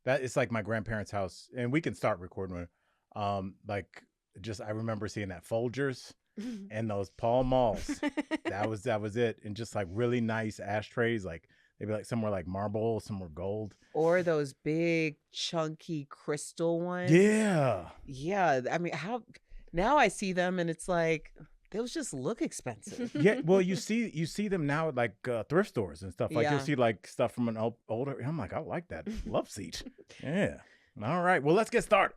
That it's like my grandparents' house, and we can start recording. Like just I remember seeing that Folgers and those Pall Malls. That was it, and just like really nice ashtrays. Like they'd be like some were like marble, some were gold. Or those big chunky crystal ones. Yeah. Yeah. I mean, how now I see them and it's like those just look expensive. Yeah, well, you see them now at like thrift stores and stuff. Like you'll Yeah. see like stuff from an older. I'm like, I like that love seat. Yeah. All right. Well, let's get started.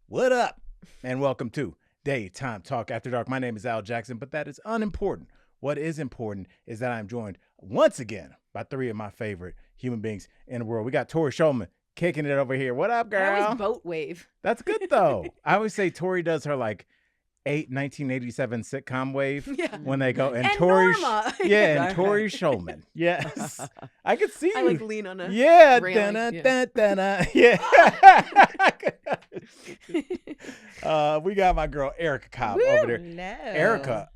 What up? And welcome to Daytime Talk After Dark. My name is Al Jackson, but that is unimportant. What is important is that I'm joined once again by three of my favorite human beings in the world. We got Tori Shulman kicking it over here. What up, girl? I always boat wave. That's good though. I always say Tori does her like 1987 sitcom wave when they go and Tori Norma. and Tori Shulman. Yes. I could see I you. like lean on a Yeah, railing, dun-dun, yeah. yeah. We got my girl Erica Cobb over there. No. Erica,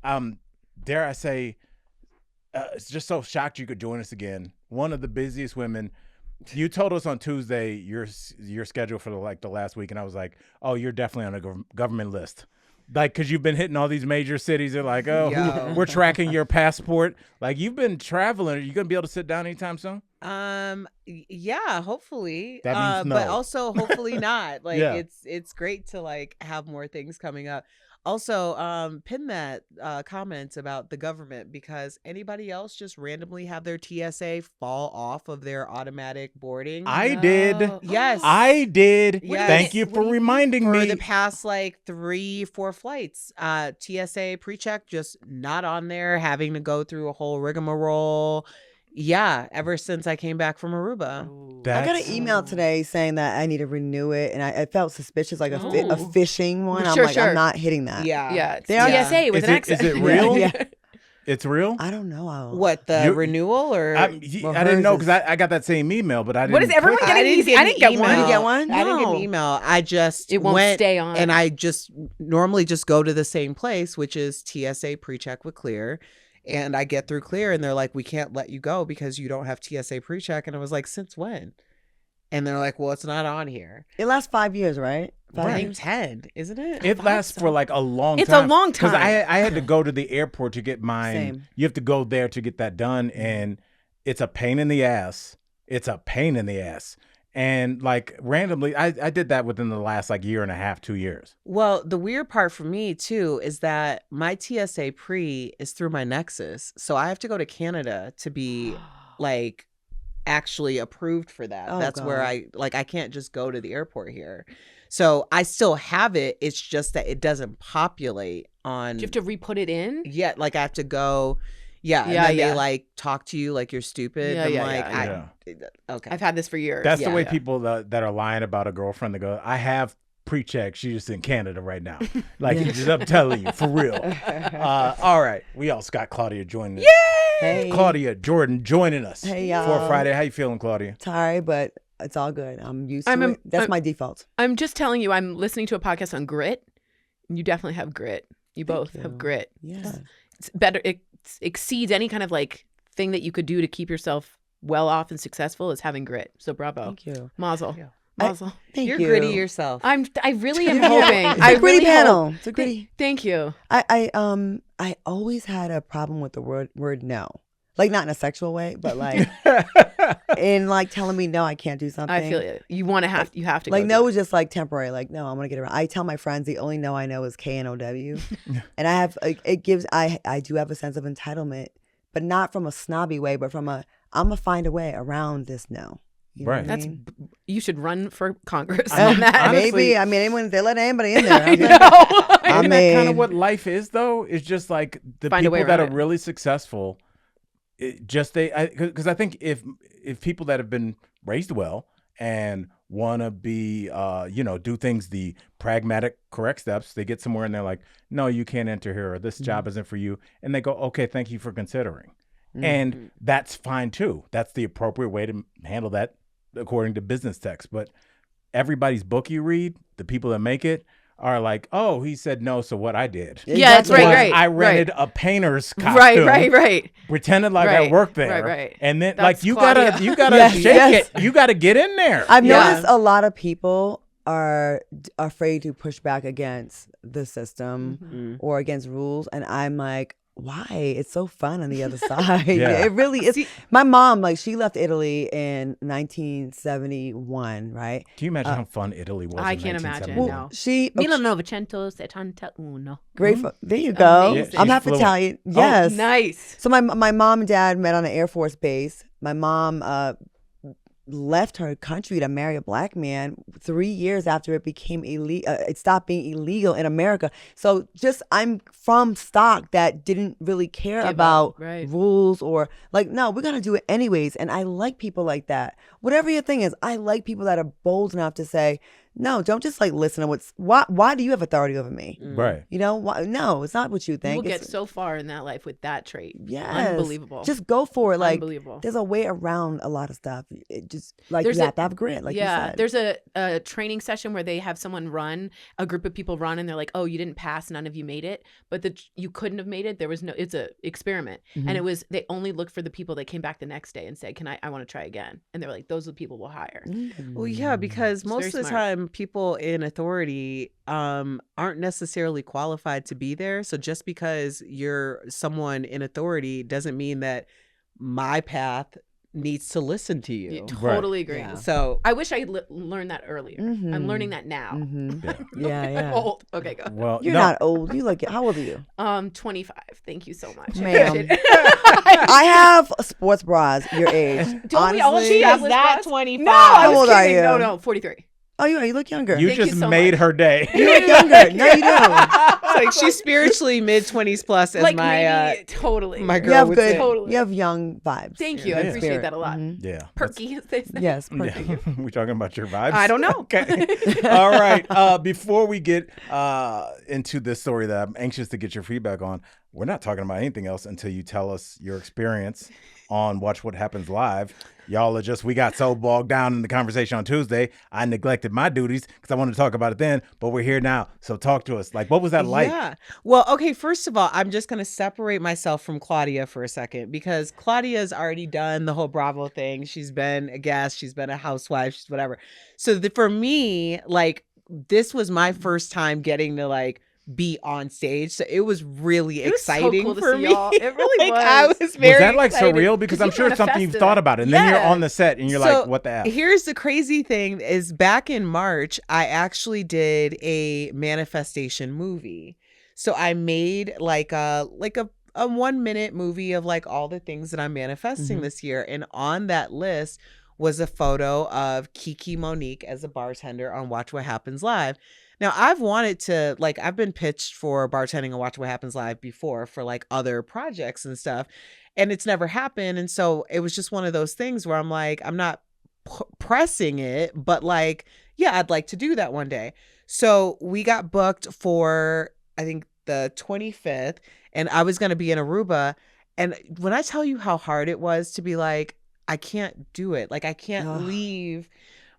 dare I say, it's just so shocked you could join us again. One of the busiest women. You told us on Tuesday your schedule for the last week, and I was like, oh, you're definitely on a government list. Like, because you've been hitting all these major cities. They're like, oh, we're tracking your passport. Like, you've been traveling. Are you going to be able to sit down anytime soon? Yeah, hopefully. That means no. But also hopefully not. Like Yeah. it's great to like have more things coming up. Also, pin that comment about the government because anybody else just randomly have their TSA fall off of their automatic boarding. I did. Yes. I did. Yes. Thank you for reminding For me. the past like 3-4 flights, TSA pre-check just not on there, having to go through a whole rigmarole. Yeah, ever since I came back from Aruba. I got an email today saying that I need to renew it, and I felt suspicious, like a phishing one. I'm like, I'm not hitting that. Yeah. It's They are- TSA with Is an it- accent. is it real? Yeah. It's real? I don't know. What, the renewal or? I didn't know because I got that same email, but I didn't. What is everyone click- getting these? I didn't get one. You didn't get one? I didn't get an No. email. I just It won't went stay on. and I just normally just go to the same place, which is TSA pre-check with Clear. And I get through Clear and they're like, we can't let you go because you don't have TSA pre-check. And I was like, since when? And they're like, well, it's not on here. It lasts 5 years, right? I think 10, isn't it? It lasts for like a long time. It's a long Because time. I had to go to the airport to get mine. Same. You have to go there to get that done. And it's a pain in the ass. It's a pain in the ass. And like randomly, I did that within the last like year and a half, 2 years. Well, the weird part for me too is that my TSA pre is through my Nexus. So I have to go to Canada to be like actually approved for that. Oh, That's where God. I can't just go to the airport here. So I still have it. It's just that it doesn't populate on Do you have to re-put it in? yet. Like I have to go. Yeah. And Yeah, then yeah. they like talk to you like you're stupid. Yeah, I'm yeah, like, yeah. okay. I've had this for years. That's the way Yeah. people that are lying about a girlfriend, they go, I have pre-check. She's just in Canada right now. Like, I'm telling you, for real. All right. We also got Claudia joining us. Hey. Claudia Jordan joining us Hey, for y'all. Friday. How you feeling, Claudia? Tired, but it's all good. I'm used to I'm a- it. That's I'm- my default. I'm just telling you, I'm listening to a podcast on grit. You definitely have grit. You both you. have grit. Yeah. It's better. It exceeds any kind of like thing that you could do to keep yourself well off and successful is having grit. So bravo. Thank you. Mazel. you. Mazel. Thank You're you. gritty yourself. I really am hoping. It's I a gritty really panel. hope- It's a gritty. Thank you. I always had a problem with the word no. Like not in a sexual way, but like in like telling me no, I can't do something. I feel it. You want to have. You have to. Like go no through was just like temporary. Like no, I'm gonna get around. I tell my friends the only no I know is KNOW, and I have like, it gives. I do have a sense of entitlement, but not from a snobby way, but from a I'm gonna find a way around this no. You know Right. what I That's. mean? You should run for Congress I on mean, that. honestly- Maybe. I mean, anyone they let anybody in there. I I'm like, know. I Isn't that kind of mean- what life is, though? It's just like the Find a way people that are around it. really successful. Because I think if people that have been raised well and want to be, do things the pragmatic, correct steps, they get somewhere and they're like, no, you can't enter here, or this job isn't for you, and they go, okay, thank you for considering, and that's fine too. That's the appropriate way to handle that according to business text. But everybody's book you read, the people that make it are like, oh, he said no, so what I did. Yeah, that's Exactly. right, Was right. I rented a painter's costume. Right. Pretended like I Right, worked there. right. And then That's like you Claudia. gotta Yes, shake yes. it. You gotta get in there. I've Yeah. noticed a lot of people are afraid to push back against the system Mm. or against rules, and I'm like, why? It's so fun on the other side. Yeah. It really is. See- My mom, like, she left Italy in 1971, right? Can you imagine how fun Italy was? I in can't imagine, 1971? no. She 1971. grateful. There you go. Amazing. I'm Yeah, half she's fluent. Italian. Yes. Nice. So my mom and dad met on an Air Force base. My mom left her country to marry a black man 3 years after it became illegal. It stopped being illegal in America. So just I'm from stock that didn't really care Give up, about right. rules or like, no, we're gonna do it anyways. And I like people like that. Whatever your thing is, I like people that are bold enough to say, no, don't just like listen to why do you have authority over me? Right. You know, why, no, it's not what you You think. will get It's- so far in that life with that trait. Yes. Unbelievable. Just go for it. Like, Unbelievable. there's a way around a lot of stuff. It just like There's you a- have to have grit, like you said. There's a training session where they have someone run, a group of people run, and they're like, oh, you didn't pass, none of you made it, but you couldn't have made it. There was no, it's a experiment. Mm-hmm. And it was, they only looked for the people that came back the next day and said, I want to try again. And they're like, those are the people we'll hire. Well, yeah, because It's most of very the smart. time people in authority aren't necessarily qualified to be there. So just because you're someone in authority doesn't mean my path needs to listen to you. Yeah, totally agree. Yeah. So I wish I learned that earlier. Mhm. I'm learning that now. Mhm. Yeah. Yeah, yeah. Old. Okay, go. Well, You're no. not old. You look. How old are you? 25. Thank you so much. Ma'am. I I have sports bras your age. Don't we all Honestly. have Is that bras? 25? No, I How was old are kidding. you? No, 43. Oh, you look younger. You Thank you just so made much. her day. You look younger. No, you don't. Like she's spiritually mid-20s plus, as Like my maybe, totally. my You girl have would good. say. Totally. You have young vibes. Thank you. Yeah. I appreciate Spirit. that a lot. Mhm. Yeah. Perky, as they say. Yes, Yeah. perfect. We talking about your vibes? I don't know. Okay. All right. Before we get into this story that I'm anxious to get your feedback on, we're not talking about anything else until you tell us your experience on Watch What Happens Live. Y'all are we got so bogged down in the conversation on Tuesday, I neglected my duties because I wanted to talk about it then, but we're here now. So talk to us. Like, what was that like? Yeah. Well, okay, first of all, I'm just going to separate myself from Claudia for a second because Claudia's already done the whole Bravo thing. She's been a guest, she's been a housewife, she's whatever. So for me, like, this was my first time getting to like be on stage. So it was really It was so exciting cool to for see me. y'all. It really Like, I was. was very Was that like excited. surreal? Because I'm you sure it's something you've manifested thought it. about. And then you're Yeah. on the set and you're So, like, what the F? Here's the crazy thing is back in March, I actually did a manifestation movie. So I made like a 1 minute movie of like all the things that I'm manifesting this year. And on that list was a photo of Kiki Monique as a bartender on Watch What Happens Live. Now, I've wanted to, like, I've been pitched for bartending on Watch What Happens Live before for like other projects and stuff, and it's never happened. And so it was just one of those things where I'm like, I'm not pressing it, but like, yeah, I'd like to do that one day. So we got booked for, I think, the 25th, and I was going to be in Aruba. And when I tell you how hard it was to be like, I can't do it. Like, I can't Ugh. leave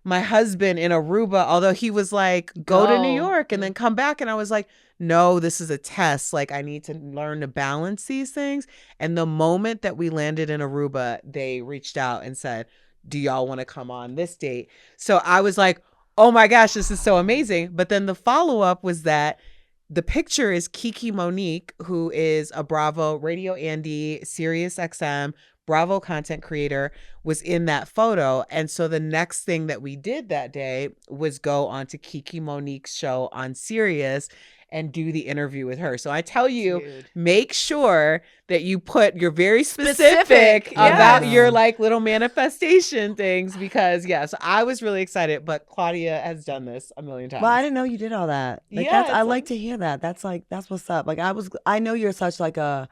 my husband in Aruba, although he was like, go to New Go. York and then come back. And I was like, no, this is a test. Like, I need to learn to balance these things. And the moment that we landed in Aruba, they reached out and said, do y'all want to come on this date? So I was like, oh my gosh, this is so amazing. But then the follow-up was that the picture is Kiki Monique, who is a Bravo, Radio Andy, Sirius XM, Bravo content creator, was in that photo. And so the next thing that we did that day was go on to Kiki Monique's show on Sirius and do the interview with her. So I tell you, Dude. make sure that you you're very Specific, specific about yes. your like little manifestation things, because so I was really excited, but Claudia has done this a million times. Well, I didn't know you did all that. Like, Yeah, I it's like to hear that. That's what's up. Like, I know you're such like a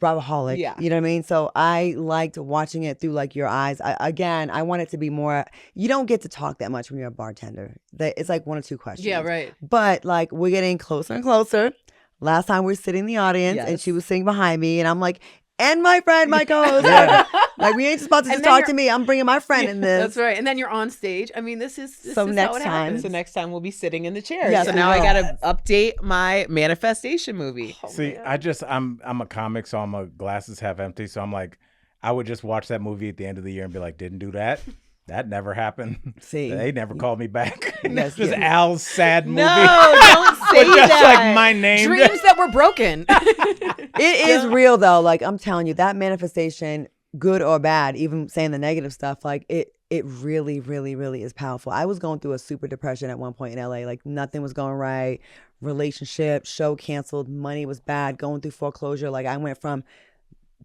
Bravoholic. Yeah. You know what I mean? So I liked watching it through like your eyes. I want it to be more, you don't get to talk that much when you're a bartender. It's like one or two questions. Yeah, right. But like, we're getting closer and closer. Last time we were sitting in the audience and Yes. she was sitting behind me, and I'm like, and my friend, my co-host. Yeah. Like, we ain't just about to And just then talk you're- to me. I'm bringing my friend in this. That's right. And then you're on stage. I mean, this is So how next it time- happens. So next time we'll be sitting in the chair. Yes, so we now I will. gotta update my manifestation movie. Oh, See, man. I'm a comic, so I'm a glasses half empty. So I'm like, I would just watch that movie at the end of the year and be like, didn't do that. That never happened. See, They never called me back. Yes, Just yes. Al's sad movie. No, don't say With just that. like my name. Dreams that were broken. it is real though. Like, I'm telling you, that manifestation, good or bad, even saying the negative stuff, like it really, really, really is powerful. I was going through a super depression at one point in LA. Like, nothing was going right. Relationship, show canceled, money was bad, going through foreclosure. Like, I went from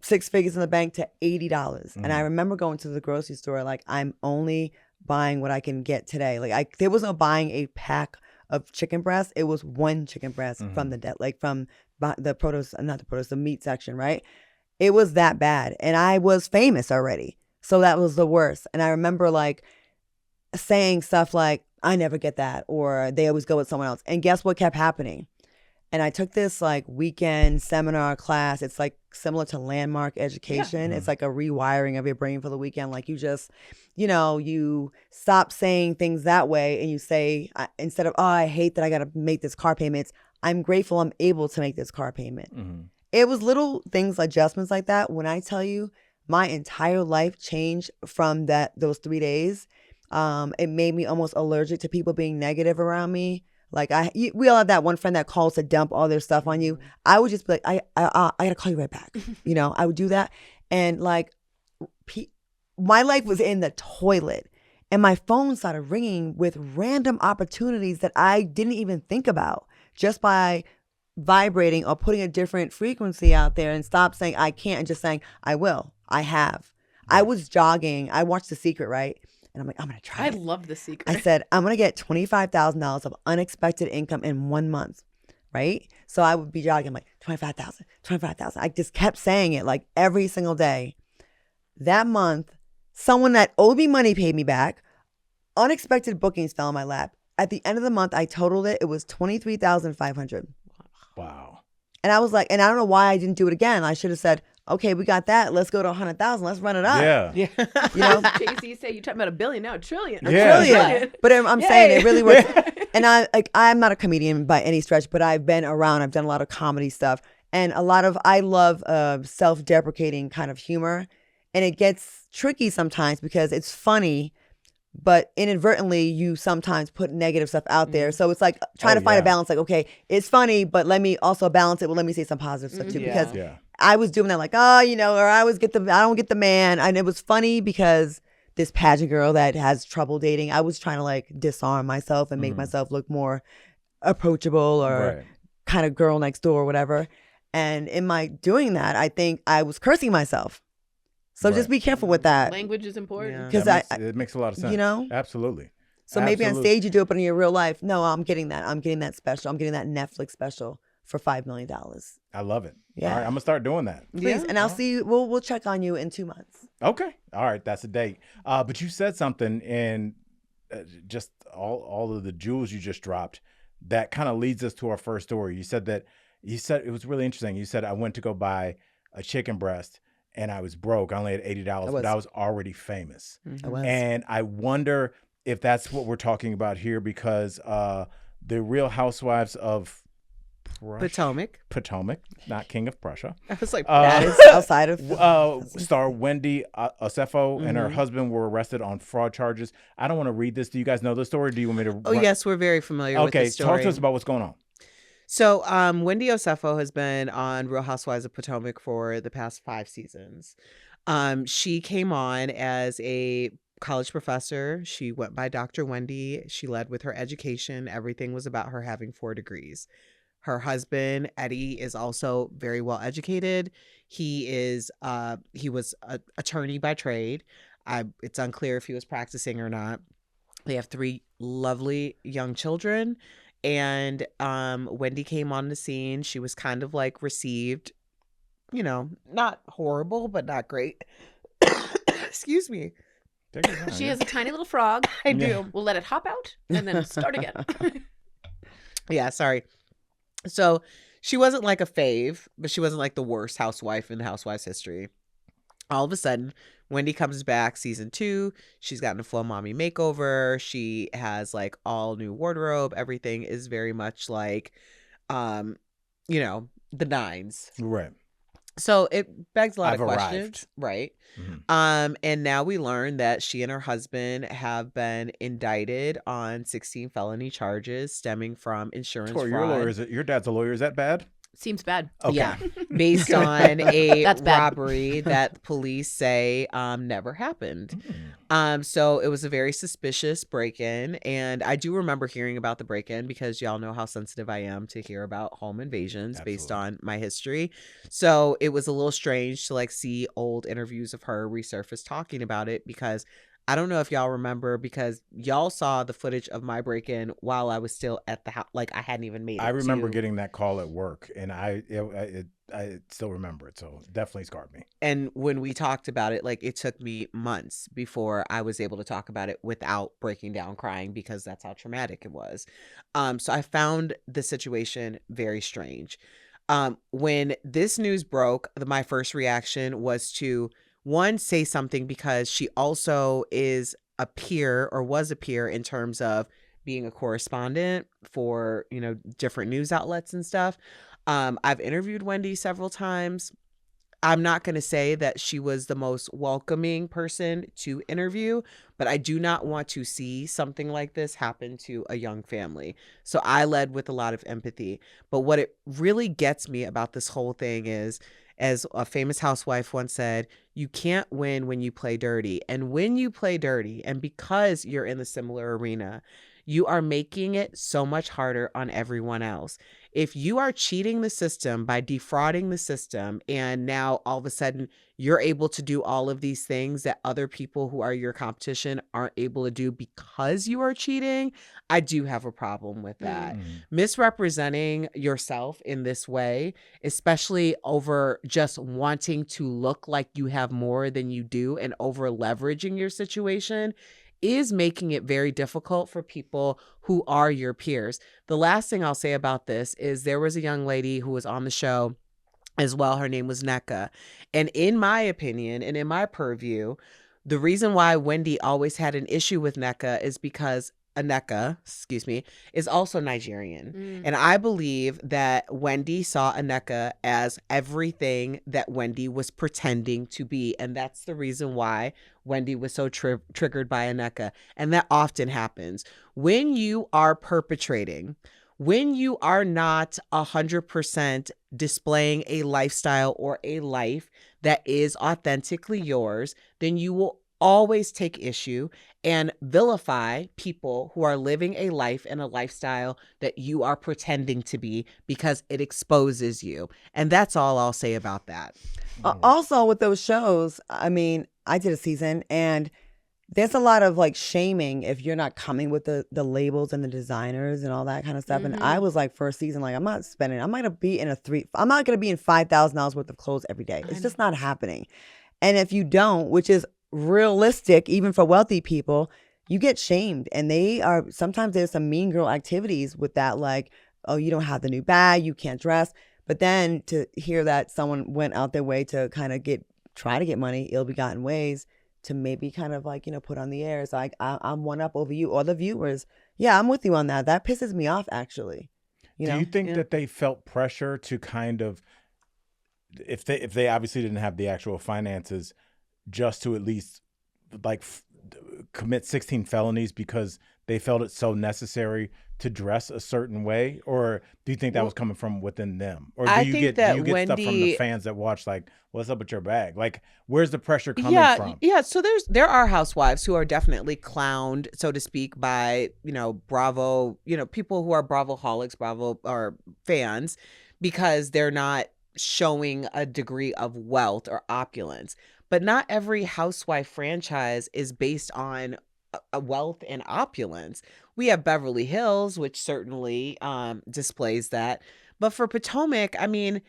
6 figures in the bank to $80. And I remember going to the grocery store, like, I'm only buying what I can get today. Like, there was no buying a pack of chicken breast. It was one chicken breast from the produce, not the produce, the meat section, right? It was that bad. And I was famous already. So that was the worst. And I remember like saying stuff like, I never get that, or they always go with someone else. And guess what kept happening? And I took this like weekend seminar class. It's like similar to landmark education. It's like a rewiring of your brain for the weekend. Like, you just, you stop saying things that way and you say, instead of, oh, I hate that I got to make this car payment, it's, I'm grateful I'm able to make this car payment. It was little things, adjustments like that. When I tell you my entire life changed from those 3 days, it made me almost allergic to people being negative around me. Like, we all have that one friend that calls to dump all their stuff on you. I would just be like, I gotta call you right back. I would do that. And like, my life was in the toilet and my phone started ringing with random opportunities that I didn't even think about just by vibrating or putting a different frequency out there, and stop saying I can't and just saying I will, I have. I was jogging. I watched The Secret, right? And I'm like, I'm going to try I Mm-hmm. it. love The Secret. I said, I'm going to get $25,000 of unexpected income in 1 month, right? So I would be jogging, I'm like, 25,000, 25,000. I just kept saying it like every single day. That month, someone that owed me money paid me back. Unexpected bookings fell in my lap. At the end of the month, I totaled it. It was $23,500. Wow. And I was like, and I don't know why I didn't do it again. I should have said, okay, we got that. Let's go to 100,000. Let's run it up. Yeah. Yeah. You know? JC, you say you're talking about $1 billion now, $1 trillion. Yeah. Trillion. But I'm saying it really works. And I'm not a comedian by any stretch, but I've been around. I've done a lot of comedy stuff. And I love self-deprecating kind of humor. And it gets tricky sometimes because it's funny, but inadvertently you sometimes put negative stuff out there. So it's like trying to find a balance. Like, okay, it's funny, but let me also balance it. Well, let me say some positive stuff too. Yeah. Because I was doing that like, or I always I don't get the man. And it was funny because this pageant girl that has trouble dating, I was trying to like disarm myself and make myself look more approachable or kind of girl next door or whatever. And in my doing that, I think I was cursing myself. So just be careful with that. Language is important. Yeah. Because it makes a lot of sense. So Absolutely. maybe on Absolutely. stage you do it, but in your real life, no, I'm getting that. I'm getting that special. I'm getting that Netflix special for $5 million. I love it. Yeah. All right, I'm gonna start doing that. Please, Yeah. and I'll see you. We'll check on you in 2 months. Okay. All right, that's a date. But you said something, and just all of the jewels you just dropped, that kind of leads us to our first story. You said it was really interesting. You said I went to go buy a chicken breast, and I was broke. I only had $80, but I was already famous. I was. And I wonder if that's what we're talking about here, because the Real Housewives of Potomac, not King of Prussia, I was like, That is outside of star Wendy Osefo and her husband were arrested on fraud charges. I don't want to read this. Do you guys know the story? Do you want me to? oh yes, we're very familiar with Okay, this story. talk to us about what's going on. So, Wendy Osefo has been on Real Housewives of Potomac for the past 5 seasons. She came on as a college professor. She went by Dr. Wendy. She led with her education. Everything was about her having 4 degrees. Her husband, Eddie, is also very well educated. He was an attorney by trade. It's unclear if he was practicing or not. They have 3 lovely young children. And Wendy came on the scene. She was kind of like received, not horrible, but not great. Excuse me. Take your time, She yeah. has a tiny little frog. I do. We'll let it hop out and then start again. Yeah, sorry. So she wasn't like a fave, but she wasn't like the worst housewife in the Housewives history. All of a sudden, Wendy comes back season 2. She's gotten a full mommy makeover. She has like all new wardrobe. Everything is very much like, you know, the 9s. Right. So it begs a lot I've of questions, arrived. right? Mhm. And now we learn that she and her husband have been indicted on 16 felony charges stemming from insurance Tori, fraud. your dad's a lawyer. Is that bad? Seems bad. Okay. Yeah, based on a That's bad. robbery that police say never happened. So it was a very suspicious break-in, and I do remember hearing about the break-in because y'all know how sensitive I am to hear about home invasions based Absolutely. on my history. So it was a little strange to like see old interviews of her resurface talking about it, because I don't know if y'all remember, because y'all saw the footage of my break-in while I was still at the house. Like, I hadn't even made it. I remember to- getting that call at work, and I still remember it. So it definitely scarred me. And when we talked about it, like, it took me months before I was able to talk about it without breaking down crying, because that's how traumatic it was. So I found the situation very strange. When this news broke, my first reaction was to, one, say something, because she also is a peer, or was a peer, in terms of being a correspondent for, you know, different news outlets and stuff. I've interviewed Wendy several times. I'm not going to say that she was the most welcoming person to interview, but I do not want to see something like this happen to a young family. So I led with a lot of empathy. But what it really gets me about this whole thing is, as a famous housewife once said, you can't win when you play dirty. And when you play dirty, and because you're in the similar arena, you are making it so much harder on everyone else. If you are cheating the system by defrauding the system, and now all of a sudden you're able to do all of these things that other people who are your competition aren't able to do because you are cheating, I do have a problem with that. Misrepresenting yourself in this way, especially over just wanting to look like you have more than you do and over leveraging your situation, is making it very difficult for people who are your peers. The last thing I'll say about this is, there was a young lady who was on the show as well. Her name was Nneka. And in my opinion, and in my purview, the reason why Wendy always had an issue with Nneka is because Nneka, is also Nigerian. And I believe that Wendy saw Nneka as everything that Wendy was pretending to be. And that's the reason why Wendy was so triggered by Nneka. And that often happens. When you are perpetrating, when you are not 100% displaying a lifestyle or a life that is authentically yours, then you will always take issue and vilify people who are living a life and a lifestyle that you are pretending to be, because it exposes you. And that's all I'll say about that. Also, with those shows, I mean, I did a season, and there's a lot of like shaming if you're not coming with the labels and the designers and all that kind of stuff. And I was like, first season, like, I'm not going to be in I'm not going to be in $5,000 worth of clothes every day. It's just not happening. And if you don't, which is realistic, even for wealthy people, you get shamed. And sometimes there's some mean girl activities with that, like, oh, you don't have the new bag, you can't dress. But then to hear that someone went out their way to kind of try to get money, ill-begotten ways, to maybe kind of like, you know, put on the air, it's like, I'm one up over you or the viewers. Yeah, I'm with you on that. That pisses me off, actually. Do you think that they felt pressure to kind of, if they obviously didn't have the actual finances, just to at least like commit 16 felonies because they felt it so necessary to dress a certain way? Or do you think that was coming from within them? Or do you get stuff from the fans that watch, like, what's up with your bag? Like, where's the pressure coming from? Yeah. So there are housewives who are definitely clowned, so to speak, by, you know, Bravo, you know, people who are Bravo-holics, Bravo or fans, because they're not showing a degree of wealth or opulence. But not every housewife franchise is based on a wealth and opulence. We have Beverly Hills, which certainly displays that. But for Potomac, I mean,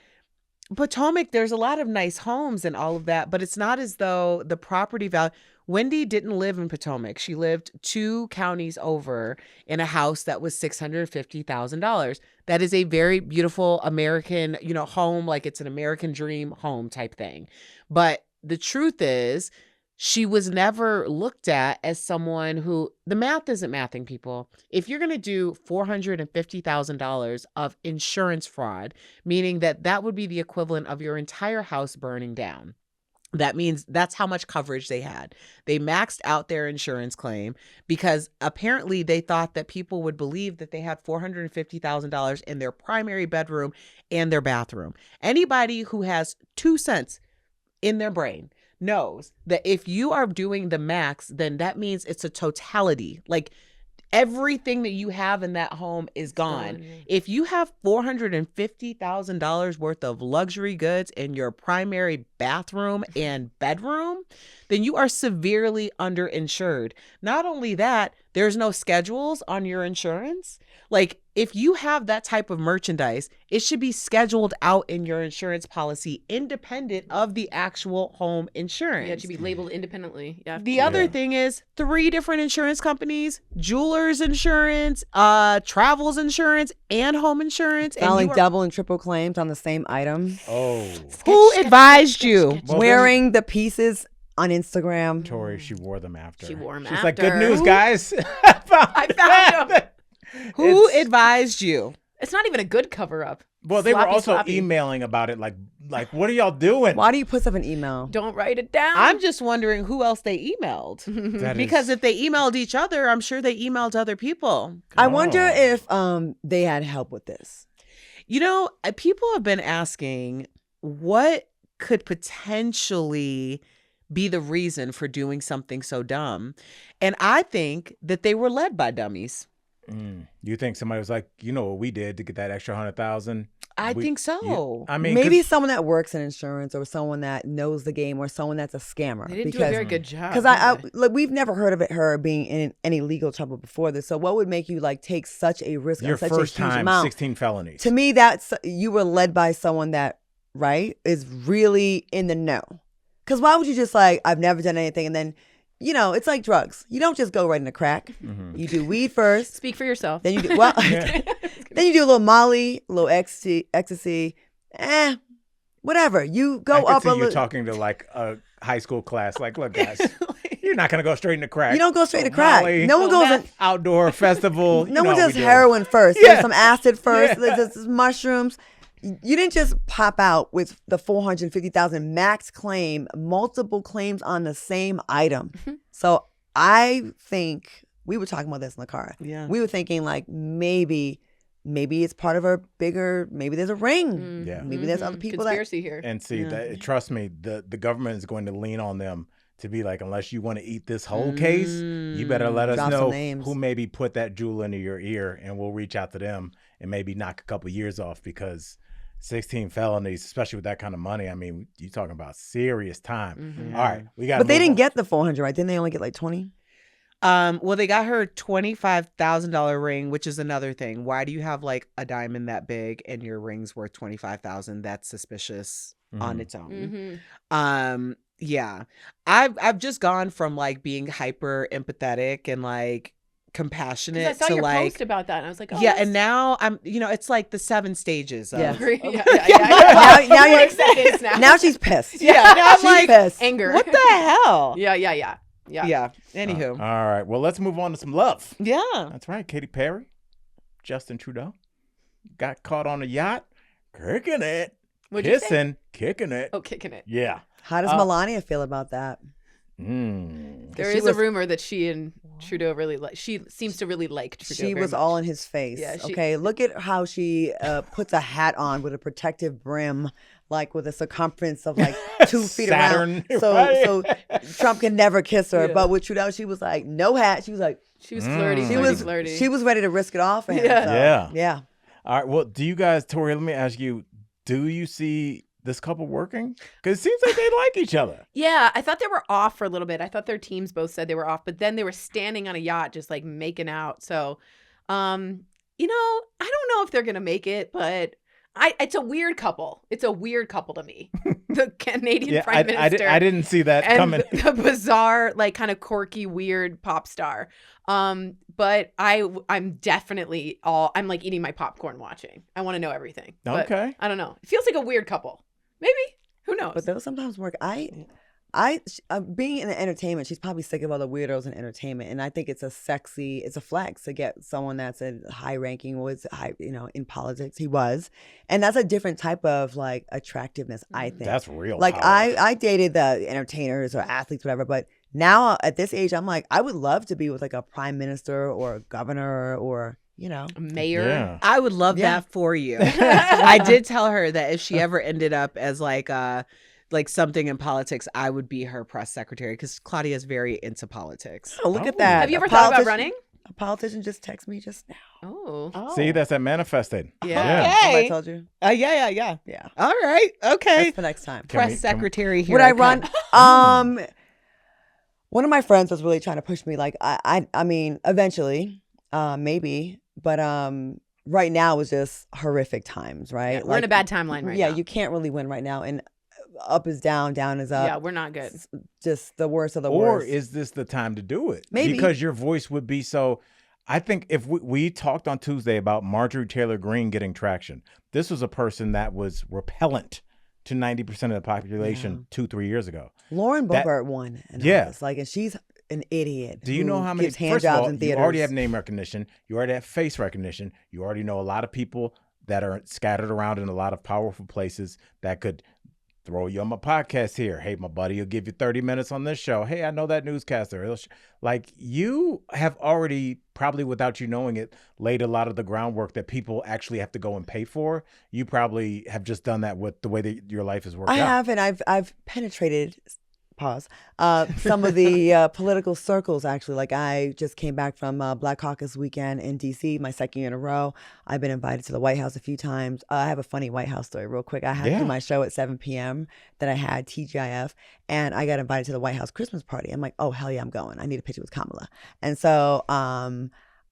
Potomac, there's a lot of nice homes and all of that, but it's not as though the property value. Wendy didn't live in Potomac. She lived 2 counties over in a house that was $650,000. That is a very beautiful American, home, like it's an American dream home type thing. But the truth is, she was never looked at as someone who, the math isn't mathing, people. If you're going to do $450,000 of insurance fraud, meaning that would be the equivalent of your entire house burning down. That means that's how much coverage they had. They maxed out their insurance claim because apparently they thought that people would believe that they had $450,000 in their primary bedroom and their bathroom. Anybody who has 2 cents in their brain knows that if you are doing the max, then that means it's a totality. Like everything that you have in that home is gone. If you have $450,000 worth of luxury goods in your primary bathroom and bedroom, then you are severely underinsured. Not only that, there's no schedules on your insurance. Like if you have that type of merchandise, it should be scheduled out in your insurance policy independent of the actual home insurance. Yeah, it should be labeled independently. Yeah. The other thing is 3 different insurance companies, jewelers insurance, travels insurance, and home insurance. Filing double and triple claims on the same item. Oh, Who advised you? Well, Wearing the pieces on Instagram. Tori, she wore them after. She wore them She's like, good after. news, guys. I found them. Who advised you? It's not even a good cover up. Well, they were also Sloppy. emailing about it. Like, what are y'all doing? Why do you put stuff in email? Don't write it down. I'm just wondering who else they emailed. That Because is- if they emailed each other, I'm sure they emailed other people. I wonder Oh. if they had help with this. People have been asking what could potentially be the reason for doing something so dumb. And I think that they were led by dummies. You think somebody was like, you know what we did to get that extra 100,000? I think so. I mean, Maybe someone that works in insurance or someone that knows the game or someone that's a scammer. They didn't do a very good job. Because we've never heard of her being in any legal trouble before this. So what would make you take such a risk your on such first a huge time, amount? 16 felonies. To me, that's you were led by someone that is really in the know. Because why would you just I've never done anything and then it's like drugs. You don't just go right into crack. You do weed first. Speak for yourself. Then you do then you do a little Molly, a little ecstasy, whatever. You go I can up see a you little. talking to a high school class. Like, look, guys, you're not gonna go straight into crack. You don't go straight to crack. Molly, No one goes. meth. outdoor festival. No one does heroin first. Yeah. There's some acid first. Yeah. There's some mushrooms. You didn't just pop out with the 450,000 max claim, multiple claims on the same item. So I think we were talking about this in the car. Yeah. We were thinking maybe it's part of a bigger. Maybe there's a ring. Yeah. Maybe there's other people Conspiracy here. And see, trust me, the government is going to lean on them to be like, unless you want to eat this whole case, you better let us Drop some know names. who maybe put that jewel into your ear, and we'll reach out to them and maybe knock a couple years off, because 16 felonies, especially with that kind of money, I mean, you're talking about serious time. All right, we got. But they didn't get the 400, right? Didn't they only get 20? Well, they got her $25,000 ring, which is another thing. Why do you have a diamond that big and your ring's worth $25,000? That's suspicious on its own. Yeah, I've just gone from being hyper empathetic and compassionate I saw to your post about that, and I was like, oh, yeah, that's- and now I'm it's like the 7 stages of Yeah. Now you're- you're seconds now. Now she's pissed. yeah, now I'm She's pissed. Anger. what the hell? Yeah. Anywho, All right, well, let's move on to some love. yeah. That's right, Katy Perry, Justin Trudeau got caught on a yacht, kicking it, What'd you say? kissing, kicking it. Oh, kicking it. Yeah. How does Melania feel about that? There She is was- a rumor that she and Trudeau really like. She seems to really like Trudeau. She very was much. all in his face. Yeah, she- Okay, look at how she puts a hat on with a protective brim, with a circumference of 2 feet Saturn, around. So right? so Trump can never kiss her. Yeah. But with Trudeau, she was no hat. She was She was flirty. flirty. she was ready to risk it all for him. Yeah. So, Yeah. yeah. All right, well, do you guys, Tori, let me ask you, do you see this couple working? Because it seems like they like each other. Yeah, I thought they were off for a little bit. I thought their teams both said they were off, but then they were standing on a yacht just making out. So, I don't know if they're going to make it, but It's a weird couple. It's a weird couple to me. The Canadian Prime Minister. I didn't see that and coming. The bizarre, like kind of quirky, weird pop star. But I'm definitely I'm like eating my popcorn watching. I want to know everything. But Okay. I don't know. It feels like a weird couple. Maybe. Who knows? But those sometimes work. Being in entertainment, she's probably sick of all the weirdos in entertainment, and I think it's a flex to get someone that's a high ranking, was high, in politics. He was, and that's a different type of like attractiveness. I think That's real. Like power. I dated the entertainers or athletes, whatever, but now at this age, I'm like, I would love to be with like a prime minister or a governor or A mayor. Yeah. I would love Yeah. that for you. I did tell her that if she ever ended up as like something in politics, I would be her press secretary because Claudia is very into politics. Oh, look Oh. at that. Have you ever A thought about politician- running? A politician just texted me just now. Oh. See, that's that manifested. Yeah. Somebody told you? Yeah. Yeah. All right. Okay. That's for next time. Can Press we- secretary here. Would I come. run? One of my friends was really trying to push me. Like I mean, eventually, maybe, but right now is just horrific times, right? Yeah, we're in a bad timeline right yeah, now. you can't really win right now, and up is down, down is up. Yeah, we're not good. Just the worst of the Or worst. is this the time to do it? Maybe. Because your voice would be so. I think if we talked on Tuesday about Marjorie Taylor Greene getting traction, this was a person that was repellent to 90% of the population 2-3 years ago. Lauren that- Boebert won. And Yeah. and she's an idiot. Do you know who how many? gives hand First of jobs all, in you theaters. already have name recognition. You already have face recognition. You already know a lot of people that are scattered around in a lot of powerful places that could throw you on my podcast here. Hey, my buddy will give you 30 minutes on this show. Hey, I know that newscaster. Like, you have already, probably without you knowing it, laid a lot of the groundwork that people actually have to go and pay for. You probably have just done that with the way that your life has worked I out. have, and I've penetrated. Pause. Some of the political circles, actually. Like, I just came back from Black Caucus weekend in D.C., my second year in a row. I've been invited to the White House a few times. I have a funny White House story real quick. I had to do my show at 7 p.m. that I had, TGIF, and I got invited to the White House Christmas party. I'm like, oh, hell yeah, I'm going. I need a picture with Kamala. And so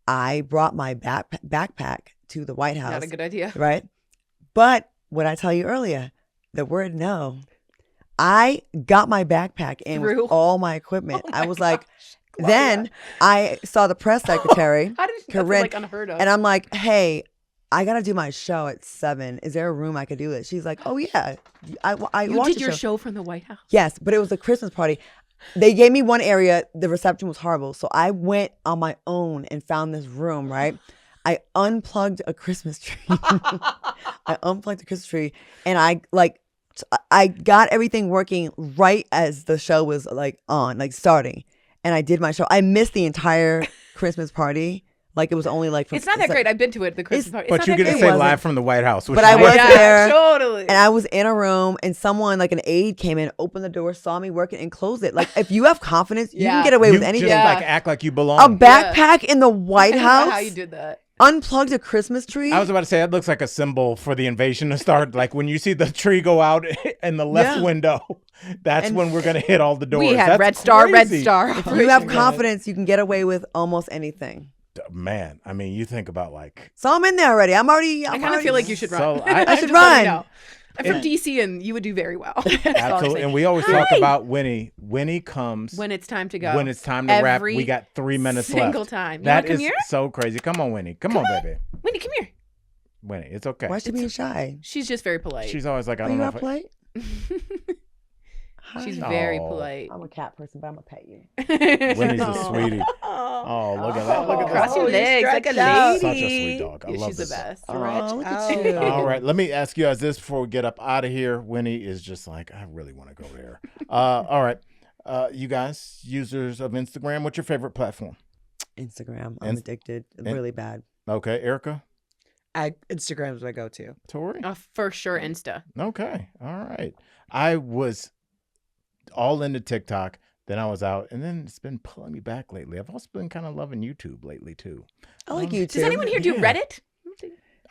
I brought my backpack to the White House. Not a good idea. Right? But what I tell you earlier, the word no. I got my backpack in Through? with all my equipment. Oh I my was like, gosh, then I saw the press secretary, How did that's Corinne, like unheard of? and I'm like, hey, I gotta do my show at 7. Is there a room I could do it? She's like, oh yeah, I you watched did the your show from the White House. Yes, but it was a Christmas party. They gave me one area. The reception was horrible, so I went on my own and found this room. Right, I unplugged a Christmas tree. I unplugged the Christmas tree, and I got everything working right as the show was starting, and I did my show. I missed the entire Christmas party. Like, it was only like It's not that great. I've been to it. The Christmas party. It's But not you that get to great. say wasn't. live from the White House. Which But is I like- was there. Totally. And I was in a room, and someone, like an aide, came in, opened the door, saw me working, and closed it. Like, if you have confidence, you can get away you with just anything. like act like you belong. A backpack in the White I don't know House, how you did that. unplugged a Christmas tree. I was about to say that looks like a symbol for the invasion to start. Like when you see the tree go out in the left Yeah. window, that's And when we're gonna hit all the doors. We had That's red star, red crazy. star. If you have confidence, you can get away with almost anything. Man, I mean, you think about like. So I'm in there already. I'm I kind of feel like you should run. So I should Just let me run. know. I'm from DC, and you would do very well. That's all I'm Absolutely, saying. and we always talk Hi. about Winnie. Winnie comes When it's time to go. when it's time to wrap. Every We got 3 minutes left. single time. You That wanna come is here? so crazy. Come on, Winnie. Come on, baby. Wendy, come here. Winnie, it's okay. Why is she being shy? She's just very polite. She's always like, I Are don't you know not if polite? She's Hi. very Oh. polite. I'm a cat person, but I'm gonna pet you. Winnie's a sweetie. Oh, look at that. Look at Cross that. your you legs like a stretched out. lady. Such a sweet dog. I Yeah, love she's this the dog. best. Oh, look at you. All right, let me ask you guys this before we get up out of here. Winnie is just like, I really want to go there. All right, you guys, users of Instagram, what's your favorite platform? Instagram. I'm addicted. Really bad. Okay, Erica, Instagram is my go-to. Tori. For sure, Insta. Okay, all right. I was all into TikTok. Then I was out, and then it's been pulling me back lately. I've also been kind of loving YouTube lately too. I like YouTube. Does anyone here do Yeah. Reddit?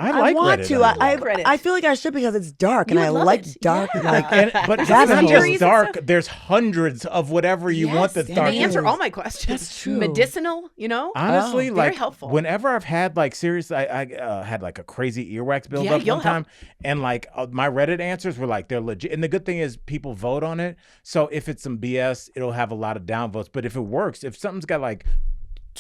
I like want Reddit. to. I like Reddit. I feel like I should because it's dark You and I would love like it. dark. Yeah. Like, But it's Rabbit not holes. just dark. There's hundreds of whatever you want that's and dark. they answer all my questions. That's true. Medicinal, you know? Honestly, Very like helpful. whenever I've had like serious, I had like a crazy earwax buildup you'll one time, and like my Reddit answers were like they're legit. And the good thing is people vote on it, so if it's some BS, it'll have a lot of downvotes. But if it works, if something's got like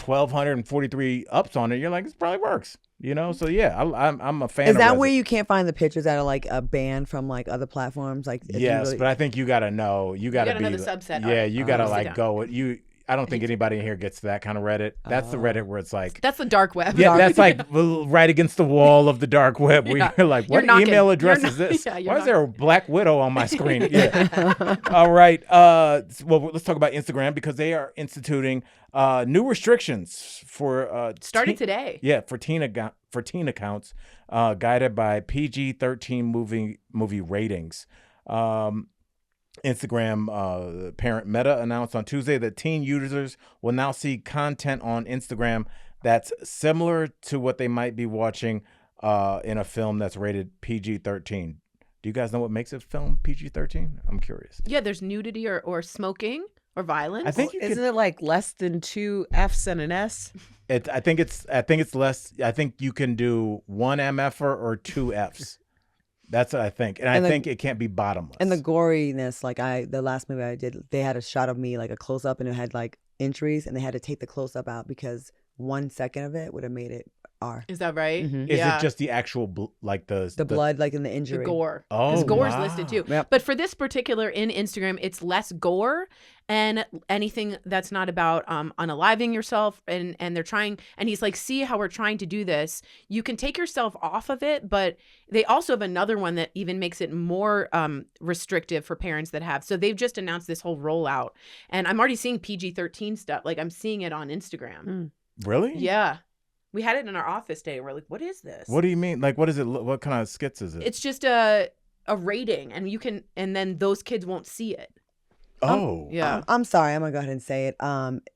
1,243 ups on it, you're like, it probably works. You know, so yeah, I'm a fan. is of that Reddit. where you can't find the pictures that are like banned from like other platforms? Like, if you Yes, really- but I think you gotta know. You gotta gotta know be the subset. Yeah, you gotta Sit like down. go. I don't think anybody in here gets to that kind of Reddit. That's the Reddit where it's like. That's the dark web. Yeah, that's like right against the wall of the dark web. Where Yeah. you're like, You're what knocking. email address You're is this? yeah, you're Why is there a Black Widow on my screen? Yeah. All right. Well, let's talk about Instagram because they are instituting new restrictions for Started today. Yeah, for teen accounts, guided by PG-13 movie ratings. Instagram parent Meta announced on Tuesday that teen users will now see content on Instagram that's similar to what they might be watching in a film that's rated PG-13. Do you guys know what makes a film PG-13? I'm curious. Yeah, there's nudity or smoking or violence. I think you Isn't could. it like less than 2 F's and an S? I think it's less. I think you can do 1 MFer or 2 Fs. That's what I think, and I think it can't be bottomless. and the goriness, like the last movie I did, they had a shot of me like a close up and it had like injuries, and they had to take the close up out because 1 second of it would have made it R. Is that right? Mhm. Is yeah. it just the actual The blood, like in the the injury. gore? Oh, Because gore is wow. listed too. Yep. But for this particular in Instagram, it's less gore and anything that's not about unaliving yourself. And they're trying, and he's like, see how we're trying to do this. You can take yourself off of it, but they also have another one that even makes it more restrictive for parents that have. So they've just announced this whole rollout, and I'm already seeing PG-13 stuff. Like I'm seeing it on Instagram. Really? Yeah. We had it in our office day. We're like, what is this? What do you mean? Like, what is it? What kind of skits is it? It's just a rating, and you can, and then those kids won't see it. Oh, Yeah. I'm sorry, I'm gonna go ahead and say it.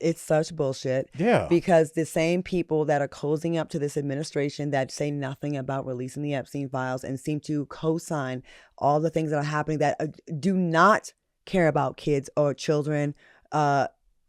It's such bullshit. yeah. Because the same people that are cozying up to this administration that say nothing about releasing the Epstein files and seem to co-sign all the things that are happening that do not care about kids or children,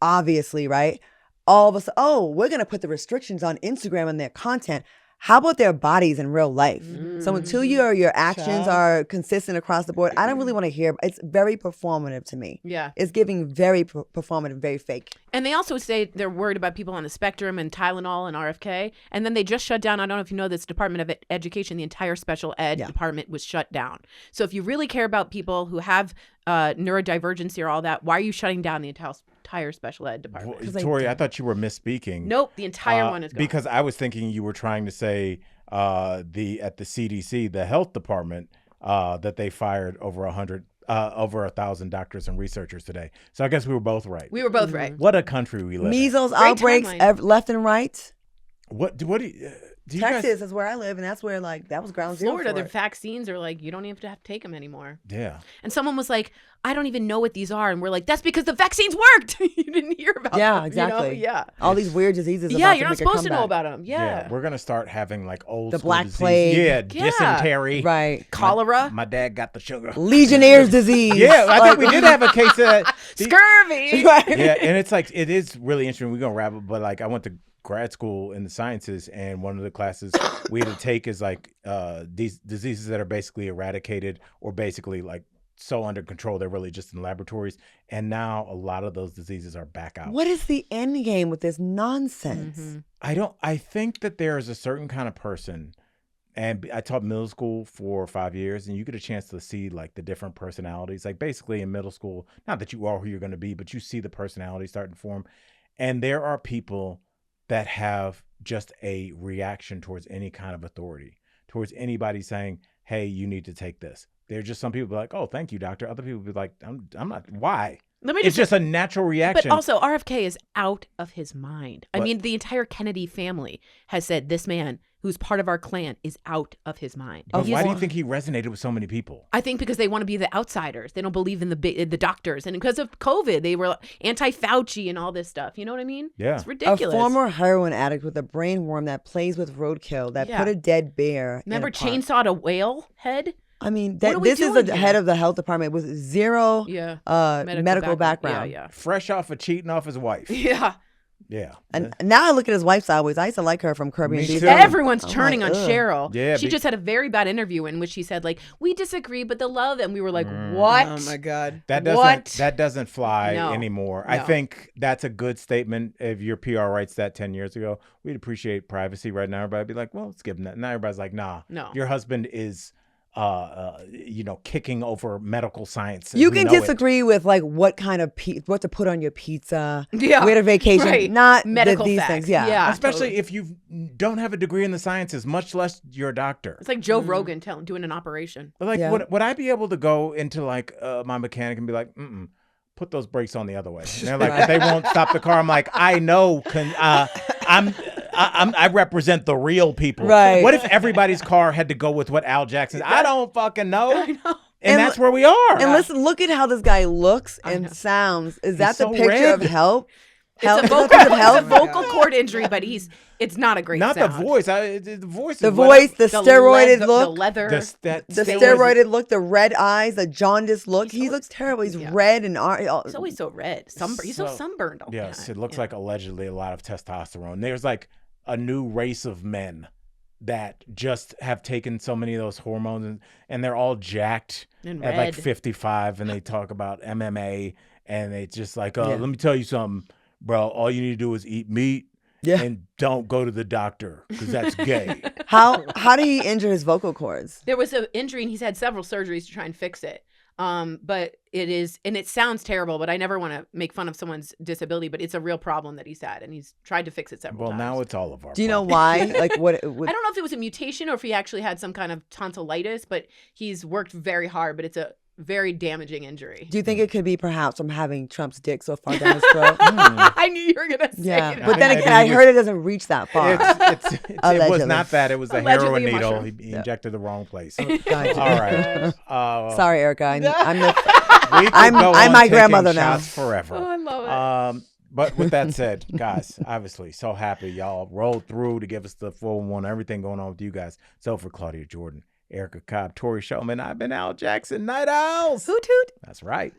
obviously, right? All of us, we're going to put the restrictions on Instagram and their content. How about their bodies in real life? So until your actions are consistent across the board, I don't really want to hear. It's very performative to me. Yeah. It's giving very performative, very fake. And they also say they're worried about people on the spectrum and Tylenol and RFK. And then they just shut down, I don't know if you know this, Department of Education, the entire special ed department was shut down. So if you really care about people who have neurodivergency or all that, why are you shutting down the entire special ed department? Tori, I thought you were misspeaking. Nope, the entire one is gone. Because I was thinking you were trying to say at the CDC, the health department, that they fired over 1,000 doctors and researchers today. So I guess we were both right. We were both right. What a country we live in. Measles Great outbreaks timeline. left and right. What do you Texas guys? is where I live, and that's where that was ground zero. Florida, for their it. vaccines are like, you don't even have to take them anymore. Yeah. And someone was like, I don't even know what these are. And we're like, that's because the vaccines worked. You didn't hear about them. Yeah, you know? exactly. Yeah. All these weird diseases. Yeah, about you're to not make a supposed to know comeback. about them. Yeah. We're gonna start having like old The school Black disease. Plague. Yeah, Yeah. dysentery. Right. Cholera. My dad got the sugar. Legionnaire's disease. Yeah, I think we did have a case of that. Scurvy. Right. Yeah, and it's like it is really interesting. We're gonna wrap up, but like I went to grad school in the sciences, and one of the classes we had to take is like these diseases that are basically eradicated or basically like so under control they're really just in laboratories. And now a lot of those diseases are back out. What is the end game with this nonsense? I think that there is a certain kind of person, and I taught middle school for 5 years, and you get a chance to see like the different personalities. Like basically in middle school, not that you are who you're going to be, but you see the personality starting to form. And there are people that have just a reaction towards any kind of authority, towards anybody saying, hey, you need to take this. There's just some people be like, oh, thank you, doctor. Other people be like, I'm not, why? It's just a natural reaction. But also, RFK is out of his mind. I But- mean, the entire Kennedy family has said this man, who's part of our clan, is out of his mind. But why do you think he resonated with so many people? I think because they want to be the outsiders. They don't believe in the doctors. And because of COVID, they were anti-Fauci and all this stuff. You know what I mean? Yeah. It's ridiculous. A former heroin addict with a brain worm that plays with roadkill, that Yeah. put a dead bear. Remember in a park. chainsawed a whale head? I mean, What are we this is doing the here? head of the health department with zero Yeah. medical background. Yeah, Fresh off of cheating off his wife. yeah. Yeah. And now I look at his wife sideways. I used to like her from Kirby Me and too. Decent. Everyone's I'm turning like, on ugh. Cheryl. Yeah, She be- just had a very bad interview in which she said, like, we disagree, but the love, and we were like, what? Oh my God. What? That doesn't fly No. anymore. I No. think that's a good statement. If your PR writes that 10 years ago, we'd appreciate privacy right now. Everybody'd be like, well, let's give him that. Now everybody's like, nah. No. Your husband is kicking over medical science. You We can know it. disagree with like what kind of what to put on your pizza, Yeah, where to vacation, right. not Medical these facts. things. Yeah. Yeah. Especially totally. if you don't have a degree in the sciences, much less you're a doctor. It's like Joe Rogan doing an operation. Like, Yeah. would I be able to go into like my mechanic and be like, put those brakes on the other way? And they're like, they won't stop the car. I'm like, I know. I represent the real people. Right. What if everybody's car had to go with what Al Jackson? I don't fucking know. I know. And that's where we are. And listen, look at how this guy looks I know. and sounds. Is that so the picture red. of help? It's a Is vocal, that the picture of it's a health? vocal cord injury, but it's not a great Not sound. the voice. The voice. The is voice, the The steroided the look, leather. The the steroided look, the red eyes, the jaundiced look. He looks terrible. He's Yeah. red and He's always so red. He's so sunburned all the Yes, time. it looks Yeah. like allegedly a lot of testosterone. There's like a new race of men that just have taken so many of those hormones and they're all jacked And at like red. 55 and they talk about MMA and they just like, oh, Yeah. let me tell you something, bro. All you need to do is eat meat Yeah. and don't go to the doctor because that's gay. How did he injure his vocal cords? There was an injury, and he's had several surgeries to try and fix it. But it sounds terrible, but I never want to make fun of someone's disability, but it's a real problem that he's had, and he's tried to fix it several Well, times. now it's all of our Do you know problems. why? Like what? I don't know if it was a mutation or if he actually had some kind of tonsillitis, but he's worked very hard, but it's a very damaging injury. Do you think it could be perhaps from having Trump's dick so far down his throat? I knew you were going to say Yeah, that. but then Maybe again, I he heard it doesn't reach that far. It was Allegedly. not that. It was the Allegedly heroin a needle. mushroom. He injected the wrong place. Gotcha. All right. Sorry, Erica. I'm the We could I'm- go I'm on my taking grandmother now. shots forever. Oh, I love it. But with that said, guys, obviously so happy y'all rolled through to give us the 411, everything going on with you guys. So for Claudia Jordan, Erica Cobb, Tori Showman, I've been Al Jackson, Night Owls. Hoot hoot. That's right.